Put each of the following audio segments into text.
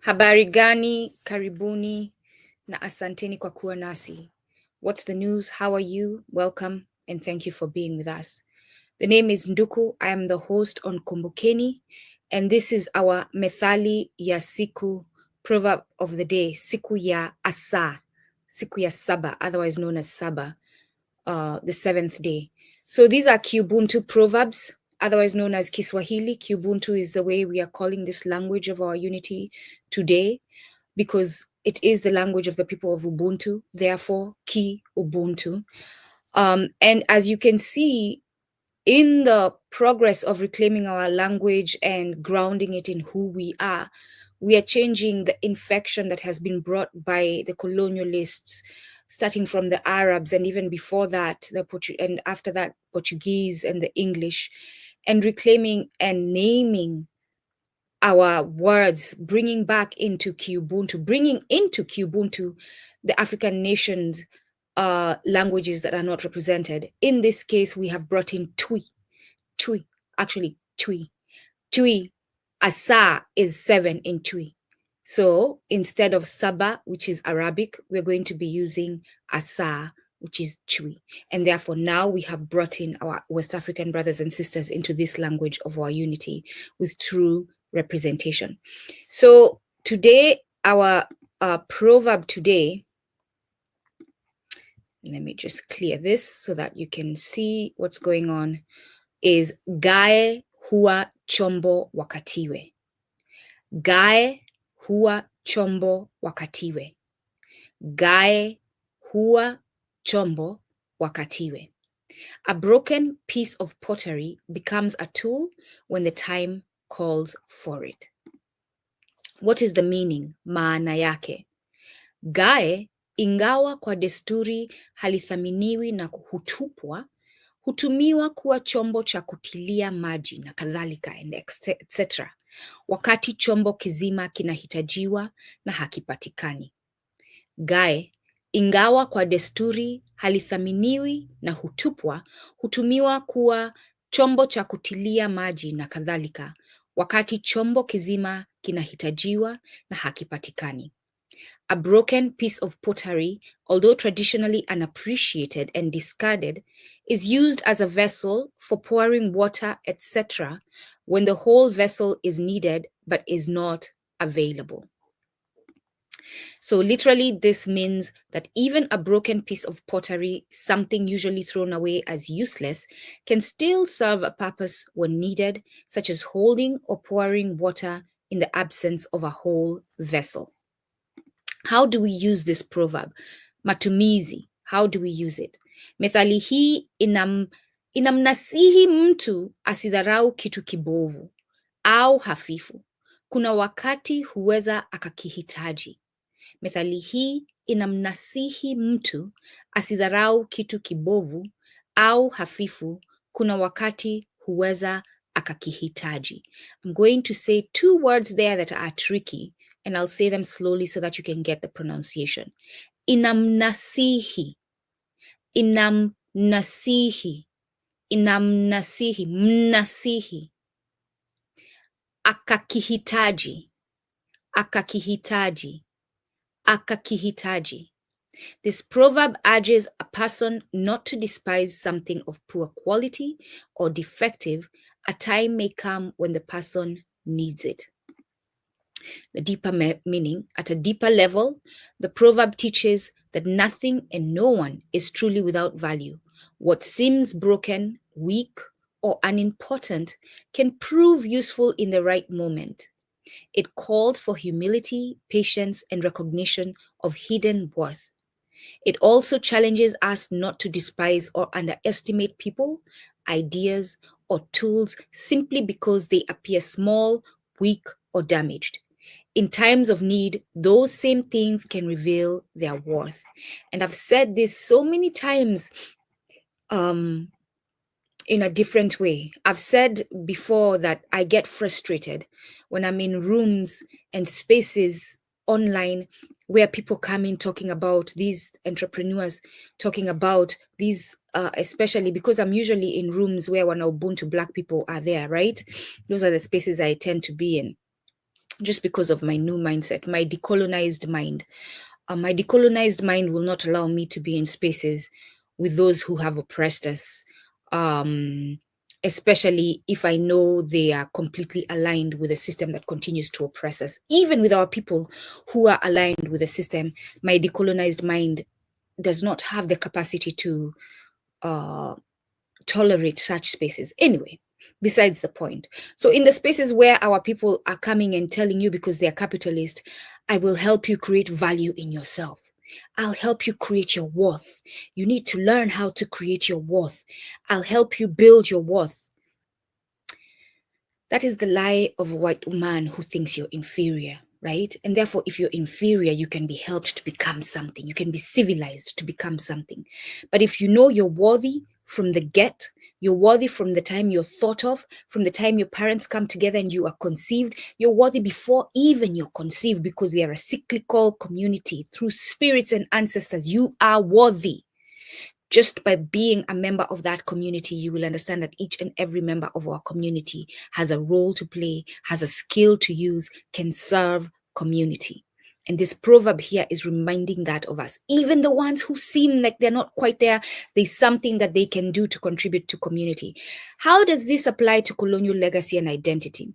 Habari gani, karibuni, na asanteni kwa kuwa nasi. What's the news? How are you? Welcome, and thank you for being with us. The name is Nduku. I am the host on Kumbukeni, and this is our Methali ya Siku, Proverb of the Day, Siku ya Asa, Siku ya Saba, otherwise known as Saba, the seventh day. So these are KiUbuntu Proverbs, otherwise known as Kiswahili. KiUbuntu is the way we are calling this language of our unity today, because it is the language of the people of Ubuntu, therefore KiUbuntu. And as you can see, in the progress of reclaiming our language and grounding it in who we are changing the infection that has been brought by the colonialists, starting from the Arabs, and even before that, and after that, Portuguese and the English, and reclaiming and naming our words, bringing into KiUbuntu the African nations' languages that are not represented. In this case, we have brought in Twi. Asa is 7 in Twi. So instead of Saba, which is Arabic, we're going to be using Asa, which is Twi. And therefore now we have brought in our West African brothers and sisters into this language of our unity with true representation. So today, our proverb today, let me just clear this so that you can see what's going on, is Gae huwa chombo wakatiwe. Gae huwa chombo wakatiwe. Gae huwa chombo wakatiwe. A broken piece of pottery becomes a tool when the time calls for it. What is the meaning? Maana yake. Gae, ingawa kwa desturi halithaminiwi na hutupwa, hutumiwa kuwa chombo cha kutilia maji na kadhalika, and etc. wakati chombo kizima kinahitajiwa na hakipatikani. Gae, ingawa kwa desturi halithaminiwi na hutupwa, hutumiwa kuwa chombo cha kutilia maji na kadhalika, wakati chombo kizima kinahitajiwa na hakipatikani. A broken piece of pottery, although traditionally unappreciated and discarded, is used as a vessel for pouring water, etc., when the whole vessel is needed but is not available. So literally, this means that even a broken piece of pottery, something usually thrown away as useless, can still serve a purpose when needed, such as holding or pouring water in the absence of a whole vessel. How do we use this proverb? Matumizi. How do we use it? Methali hii inamnasihi mtu asidharau kitu kibovu au hafifu. Kuna wakati huweza akakihitaji. Methali hii inamnasihi mtu asidharau kitu kibovu au hafifu. Kuna wakati huweza akakihitaji. I'm going to say 2 words there that are tricky, and I'll say them slowly so that you can get the pronunciation. Inamnasihi, inamnasihi, inamnasihi, mnasihi. Akakihitaji, akakihitaji, akakihitaji. This proverb urges a person not to despise something of poor quality or defective. A time may come when the person needs it. The deeper meaning, at a deeper level, the proverb teaches that nothing and no one is truly without value. What seems broken, weak, or unimportant can prove useful in the right moment. It called for humility, patience, and recognition of hidden worth. It also challenges us not to despise or underestimate people, ideas, or tools simply because they appear small, weak, or damaged. In times of need, those same things can reveal their worth. And I've said this so many times in a different way. I've said before that I get frustrated when I'm in rooms and spaces online where people come in talking about these entrepreneurs, talking about these, especially because I'm usually in rooms where WanaUbuntu Black people are there, right? Those are the spaces I tend to be in. just because of my new mindset, my decolonized mind. My decolonized mind will not allow me to be in spaces with those who have oppressed us, especially if I know they are completely aligned with a system that continues to oppress us. Even with our people who are aligned with the system, my decolonized mind does not have the capacity to tolerate such spaces. Anyway, besides the point. So in the spaces where our people are coming and telling you because they are capitalist, I will help you create value in yourself. I'll help you create your worth. You need to learn how to create your worth. I'll help you build your worth. That is the lie of a white man who thinks you're inferior, right? And therefore, if you're inferior, you can be helped to become something. You can be civilized to become something. But if you know you're worthy from the get, you're worthy from the time you're thought of, from the time your parents come together and you are conceived, you're worthy before even you're conceived, because we are a cyclical community. Through spirits and ancestors, you are worthy. Just by being a member of that community, you will understand that each and every member of our community has a role to play, has a skill to use, can serve community. And this proverb here is reminding that of us. Even the ones who seem like they're not quite there, there's something that they can do to contribute to community. How does this apply to colonial legacy and identity?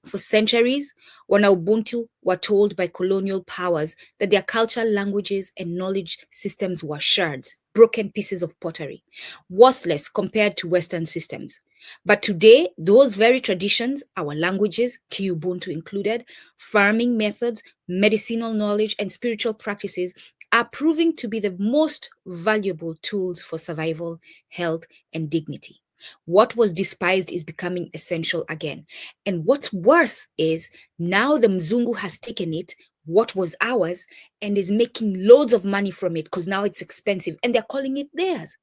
For centuries, WanaUbuntu were told by colonial powers that their culture, languages, and knowledge systems were shards, broken pieces of pottery, worthless compared to Western systems. But today, those very traditions, our languages, KiUbuntu included, farming methods, medicinal knowledge, and spiritual practices are proving to be the most valuable tools for survival, health, and dignity. What was despised is becoming essential again. And what's worse is now the Mzungu has taken it, what was ours, and is making loads of money from it because now it's expensive and they're calling it theirs.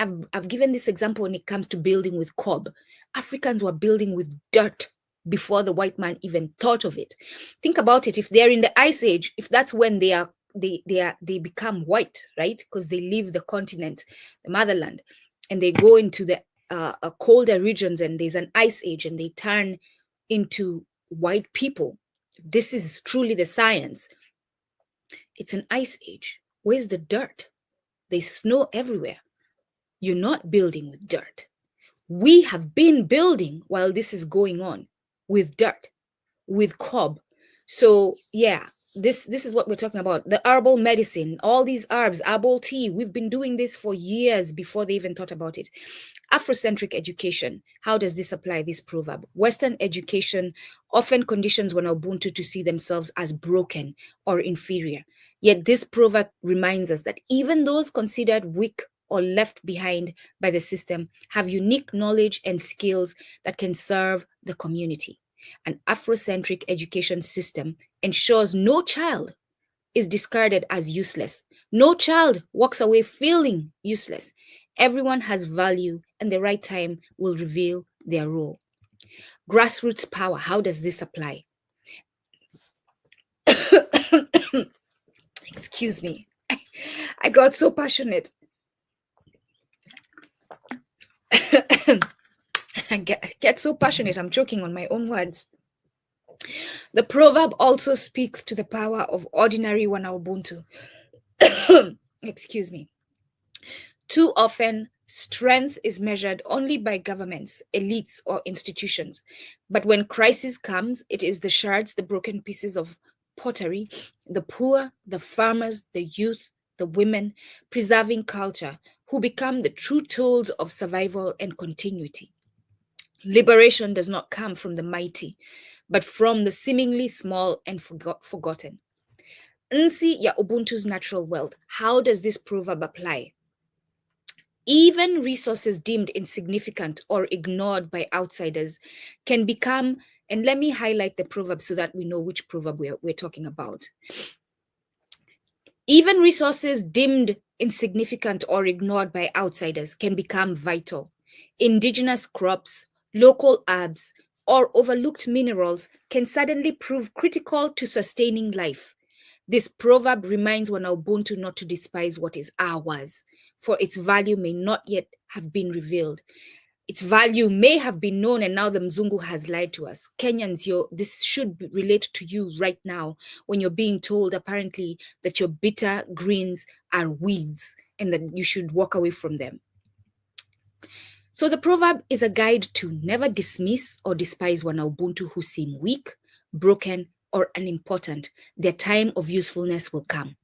I've given this example when it comes to building with cob. Africans were building with dirt before the white man even thought of it. Think about it. If they're in the Ice Age, if that's when they become white, right? Because they leave the continent, the motherland, and they go into the colder regions, and there's an ice age, and they turn into white people. This is truly the science. It's an ice age. Where's the dirt? There's snow everywhere. You're not building with dirt. We have been building while this is going on with dirt, with cob. So yeah, this is what we're talking about. The herbal medicine, all these herbs, herbal tea. We've been doing this for years before they even thought about it. Afrocentric education. How does this apply, this proverb? Western education often conditions WanaUbuntu to see themselves as broken or inferior. Yet this proverb reminds us that even those considered weak or left behind by the system have unique knowledge and skills that can serve the community. An Afrocentric education system ensures no child is discarded as useless. No child walks away feeling useless. Everyone has value, and the right time will reveal their role. Grassroots power, how does this apply? Excuse me. I got so passionate. I get so passionate, I'm choking on my own words. The proverb also speaks to the power of ordinary WanaUbuntu. Excuse me. Too often, strength is measured only by governments, elites, or institutions. But when crisis comes, it is the shards, the broken pieces of pottery, the poor, the farmers, the youth, the women, preserving culture, who become the true tools of survival and continuity. Liberation does not come from the mighty, but from the seemingly small and forgotten. Nsi ya Ubuntu's natural wealth. How does this proverb apply? Even resources deemed insignificant or ignored by outsiders can become, and let me highlight the proverb so that we know which proverb we're talking about. Even resources deemed insignificant or ignored by outsiders can become vital. Indigenous crops, local herbs, or overlooked minerals can suddenly prove critical to sustaining life. This proverb reminds WanaUbuntu not to despise what is ours, for its value may not yet have been revealed. its value may have been known, and now the Mzungu has lied to us. Kenyans, this should relate to you right now when you're being told apparently that your bitter greens are weeds and that you should walk away from them. So the proverb is a guide to never dismiss or despise WanaUbuntu who seem weak, broken, or unimportant. Their time of usefulness will come.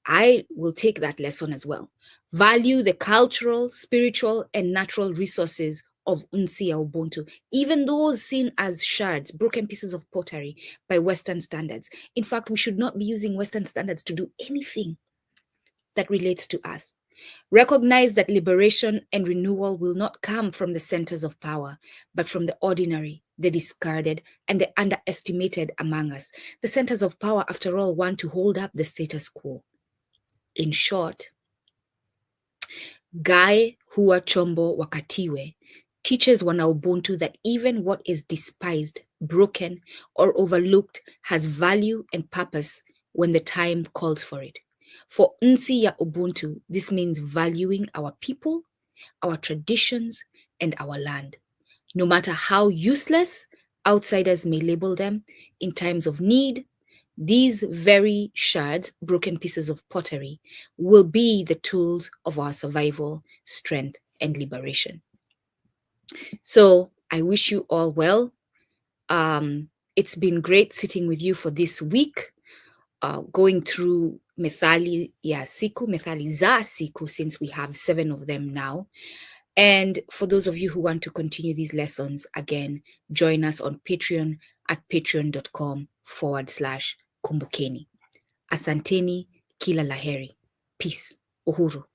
I will take that lesson as well. Value the cultural, spiritual, and natural resources of Nsi ya Ubuntu, even those seen as shards, broken pieces of pottery by Western standards. In fact, we should not be using Western standards to do anything that relates to us. Recognize that liberation and renewal will not come from the centers of power, but from the ordinary, the discarded, and the underestimated among us. The centers of power, after all, want to hold up the status quo. In short, Gae Hua Chombo Wakatiwe teaches WanaUbuntu that even what is despised, broken, or overlooked has value and purpose when the time calls for it. For Nsi ya Ubuntu, this means valuing our people, our traditions, and our land. No matter how useless outsiders may label them, in times of need, these very shards, broken pieces of pottery, will be the tools of our survival, strength, and liberation. So I wish you all well. It's been great sitting with you for this week, going through Methali ya Siku, Methali za Siku, since we have 7 of them now. And for those of you who want to continue these lessons, again, join us on Patreon at patreon.com/Kumbukeni. Asanteni, Kila, heri. Peace. Uhuru.